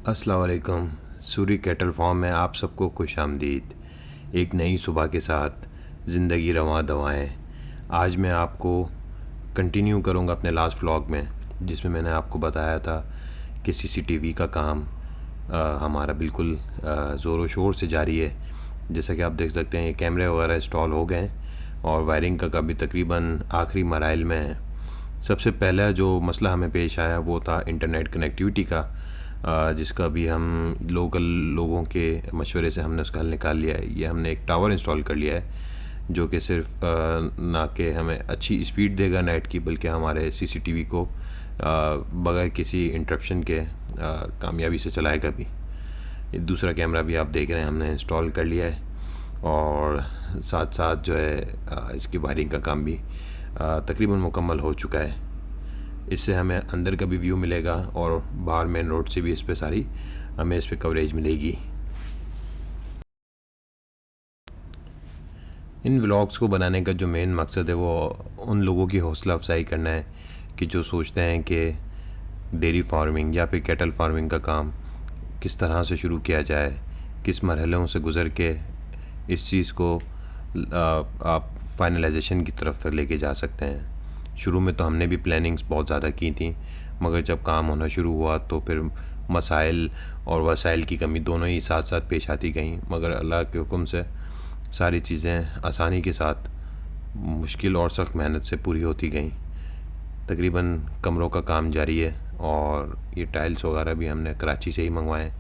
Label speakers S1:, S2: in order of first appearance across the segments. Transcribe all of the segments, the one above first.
S1: अस्सलाम वालेकुम। Suri cattle farm में आप सबको खुश आमदीद। एक नई सुबह के साथ ज़िंदगी रवां दवाएँ। आज मैं आपको कंटिन्यू करूँगा अपने लास्ट व्लॉग में, जिसमें मैंने आपको बताया था कि सीसीटीवी का काम हमारा बिल्कुल ज़ोरों शोर से जारी है। जैसा कि आप देख सकते हैं ये कैमरे वगैरह इंस्टॉल हो गए हैं और वायरिंग का भी तकरीबन आखिरी मराइल में है। सबसे पहला जो मसला हमें पेश आया वो था इंटरनेट कनेक्टिविटी का, जिसका भी हम लोकल लोगों के मशवरे से हमने उसका हल निकाल लिया है। ये हमने एक टावर इंस्टॉल कर लिया है जो कि सिर्फ ना कि हमें अच्छी स्पीड देगा नेट की, बल्कि हमारे सीसीटीवी को बगैर किसी इंटरप्शन के कामयाबी से चलाएगा भी। ये दूसरा कैमरा भी आप देख रहे हैं हमने इंस्टॉल कर लिया है और साथ साथ जो है इसकी वायरिंग का काम भी तकरीबन मुकम्मल हो चुका है। इससे हमें अंदर का भी व्यू मिलेगा और बाहर मेन रोड से भी इस पे सारी हमें इस पे कवरेज मिलेगी। इन व्लॉग्स को बनाने का जो मेन मकसद है वो उन लोगों की हौसला अफजाई करना है कि जो सोचते हैं कि डेयरी फार्मिंग या फिर कैटल फार्मिंग का काम किस तरह से शुरू किया जाए, किस मरहलों से गुज़र के इस चीज़ को आप फाइनलाइजेशन की तरफ तक लेके जा सकते हैं। शुरू में तो हमने भी प्लानिंग्स बहुत ज़्यादा की थी, मगर जब काम होना शुरू हुआ तो फिर मसाइल और वसाइल की कमी दोनों ही साथ साथ पेश आती गईं, मगर अल्लाह के हुक्म से सारी चीज़ें आसानी के साथ मुश्किल और सख्त मेहनत से पूरी होती गईं। तकरीबन कमरों का काम जारी है और ये टाइल्स वगैरह भी हमने कराची से ही मंगवाए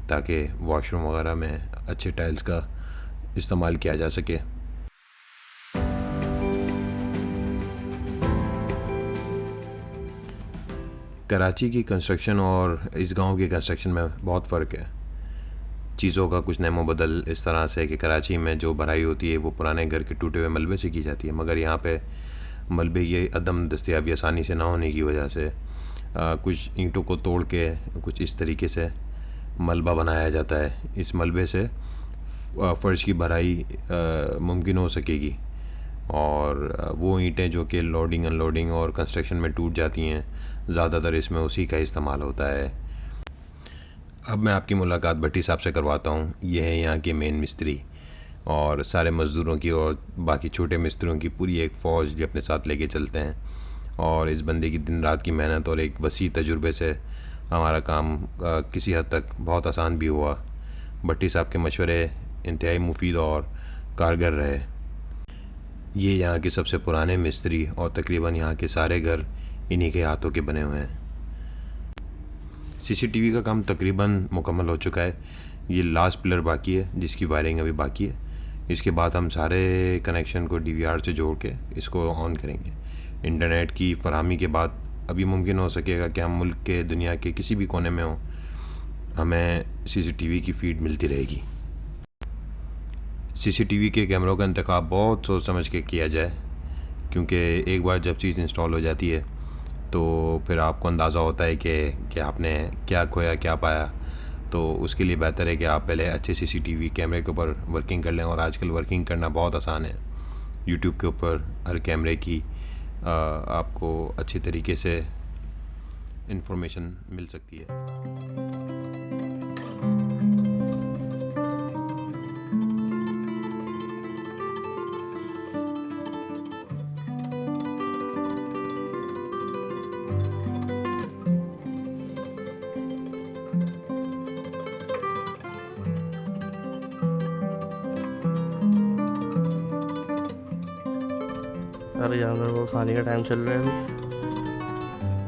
S1: ताकि वॉशरूम वगैरह में अच्छे टाइल्स का इस्तेमाल किया जा सके। कराची की कंस्ट्रक्शन और इस गांव की कंस्ट्रक्शन में बहुत फ़र्क है। चीज़ों का कुछ नमो बदल इस तरह से कि कराची में जो भराई होती है वो पुराने घर के टूटे हुए मलबे से की जाती है, मगर यहाँ पे मलबे की अदम दस्तयाबी आसानी से ना होने की वजह से कुछ ईंटों को तोड़ के कुछ इस तरीके से मलबा बनाया जाता है। इस मलबे से फ़र्श की भराई मुमकिन हो सकेगी और वो ईंटें जो कि लोडिंग अनलोडिंग और कंस्ट्रक्शन में टूट जाती हैं, ज़्यादातर इसमें उसी का इस्तेमाल होता है। अब मैं आपकी मुलाकात भट्टी साहब से करवाता हूँ। ये है यहाँ के मेन मिस्त्री और सारे मज़दूरों की और बाकी छोटे मिस्त्रियों की पूरी एक फ़ौज जो अपने साथ लेके चलते हैं। और इस बंदे की दिन रात की मेहनत और एक वसी तजुर्बे से हमारा काम किसी हद तक बहुत आसान भी हुआ। भट्टी साहब के मशवरे इंतहाई मुफीद और कारगर रहे। ये यहाँ के सबसे पुराने मिस्त्री और तकरीबन यहाँ के सारे घर इन्हीं के हाथों के बने हुए हैं। सीसीटीवी का काम तकरीबन मुकम्मल हो चुका है। ये लास्ट पिलर बाकी है जिसकी वायरिंग अभी बाकी है। इसके बाद हम सारे कनेक्शन को डीवीआर से जोड़ के इसको ऑन करेंगे। इंटरनेट की फरहमी के बाद अभी मुमकिन हो सकेगा कि हम मुल्क के दुनिया के किसी भी कोने में हों, हमें सीसीटीवी की फीड मिलती रहेगी। सीसीटीवी के कैमरों का इंतखाब बहुत सोच समझ के किया जाए, क्योंकि एक बार जब चीज़ इंस्टॉल हो जाती है तो फिर आपको अंदाज़ा होता है कि आपने क्या खोया क्या पाया। तो उसके लिए बेहतर है कि आप पहले अच्छे सीसीटीवी कैमरे के ऊपर वर्किंग कर लें, और आजकल वर्किंग करना बहुत आसान है। यूट्यूब के ऊपर हर कैमरे की आपको अच्छी तरीके से इंफॉर्मेशन मिल सकती है।
S2: सारे जानवर को खाने का टाइम चल रहा है।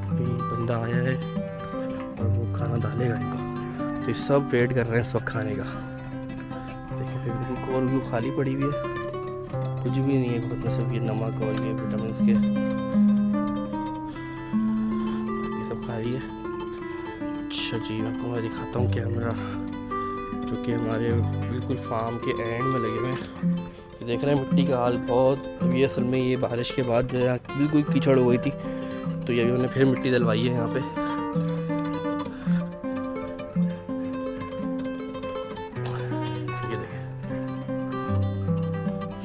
S2: अभी बंदा आया है और वो खाना डालेगा इनको, तो ये सब वेट कर रहे हैं इस वक्त खाने का। देखिए फिर कोर व्यू खाली पड़ी हुई है, कुछ भी नहीं है खुद में, सब ये नमक और ये विटामिन के बाकी सब खाई है। अच्छा जी, आपको मैं दिखाता हूँ कैमरा जो कि हमारे बिल्कुल फार्म के एंड में लगे हुए हैं। देख रहे हैं मिट्टी का हाल बहुत, अभी असल में ये बारिश के बाद जो है बिल्कुल कीचड़ हो गई थी, तो ये अभी उन्होंने फिर मिट्टी डलवाई है यहाँ पे। ये देखें,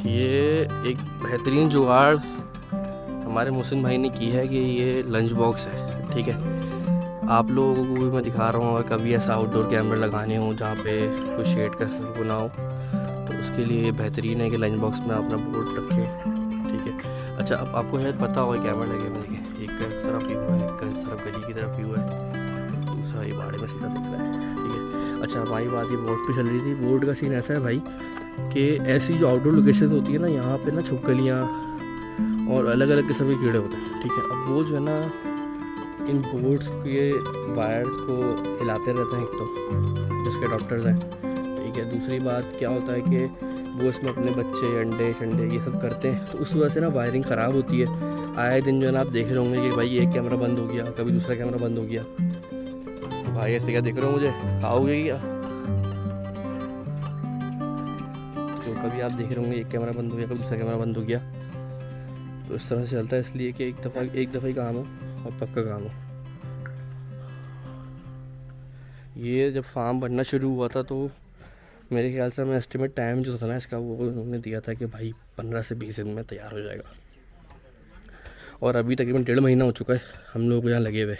S2: ये एक बेहतरीन जुगाड़ हमारे मुस्लिम भाई ने की है कि ये लंच बॉक्स है, ठीक है। आप लोगों को भी मैं दिखा रहा हूँ, अगर कभी ऐसा आउटडोर कैमरे लगाने हो जहाँ पे कोई शेड का वो ना हो, तो उसके लिए बेहतरीन है कि लंच बॉक्स में अपना बोर्ड रखें, ठीक है। अच्छा, अब आपको शायद पता होगा कैमरा लगे हुए, देखिए एक का इस तरफ व्यू है, एक का इस तरफ गली की तरफ व्यू है, दूसरा ये बाड़े में सीधा दिख रहा है, ठीक है। अच्छा, हमारी बात ये बोर्ड पे चल रही थी। बोर्ड का सीन ऐसा है भाई कि ऐसी जो आउटडोर लोकेशन होती है ना, यहाँ पे ना छिपकलियाँ और अलग अलग किस्म के कीड़े होते हैं, ठीक है। अब वो जो है ना इन बोर्ड्स के वायर्स को हिलाते रहते हैं, एक तो जिसके डॉक्टर्स हैं, ठीक है। दूसरी बात क्या होता है कि वो इसमें अपने बच्चे अंडे शंडे ये सब करते हैं, तो उस वजह से ना वायरिंग ख़राब होती है। आए दिन जो है ना आप देख रहे होंगे कि भाई एक कैमरा बंद हो गया, कभी दूसरा कैमरा बंद हो गया। तो भाई ऐसे क्या देख रहे हो, मुझे खाओगे क्या? तो कभी आप देख रहे होंगे एक कैमरा बंद हो गया, कभी दूसरा कैमरा बंद हो गया। तो इस तरह से चलता है, इसलिए कि एक दफ़ा ही काम हो और पक्का काम हो। ये जब फार्म बनना शुरू हुआ था तो मेरे ख्याल से हमें एस्टिमेट टाइम जो था ना इसका, वो उन्होंने दिया था कि भाई 15 से 20 दिन में तैयार हो जाएगा, और अभी तकरीबन 1.5 महीना हो चुका है हम लोग यहाँ लगे हुए,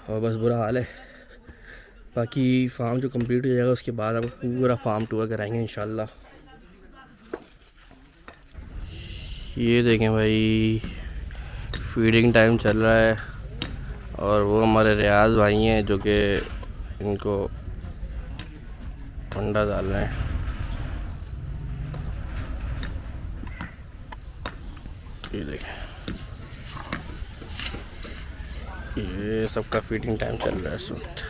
S2: और बस बुरा हाल है। बाकी फार्म जो कंप्लीट हो जाएगा उसके बाद आपको पूरा फार्म टूर कराएंगे इंशाल्लाह। ये देखें भाई, फीडिंग टाइम चल रहा है, और वो हमारे रियाज भाई हैं जो कि इनको अंडा डाल रहे हैं। ये देखें, ये सबका फीडिंग टाइम चल रहा है इस वक्त।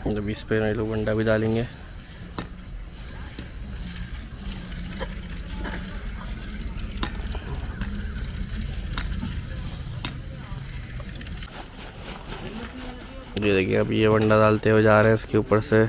S2: जब इस पे लोग अंडा भी डालेंगे। ये देखिए, अब ये अंडा डालते हुए जा रहे हैं इसके ऊपर से।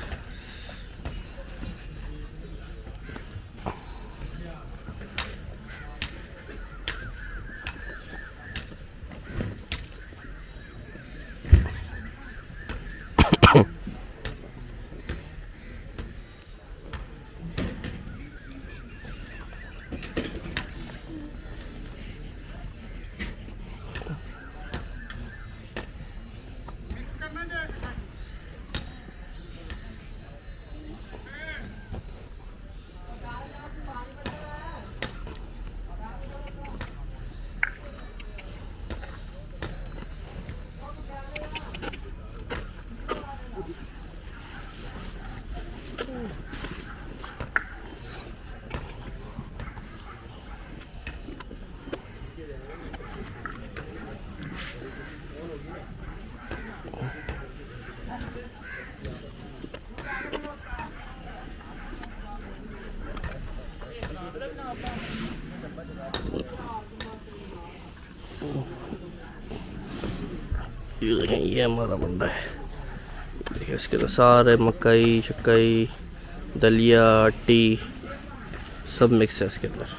S2: ये देखें, ये हमारा बंदा है। देखिए इसके अंदर सारे मकई शक्कई दलिया टी सब मिक्स है इसके अंदर।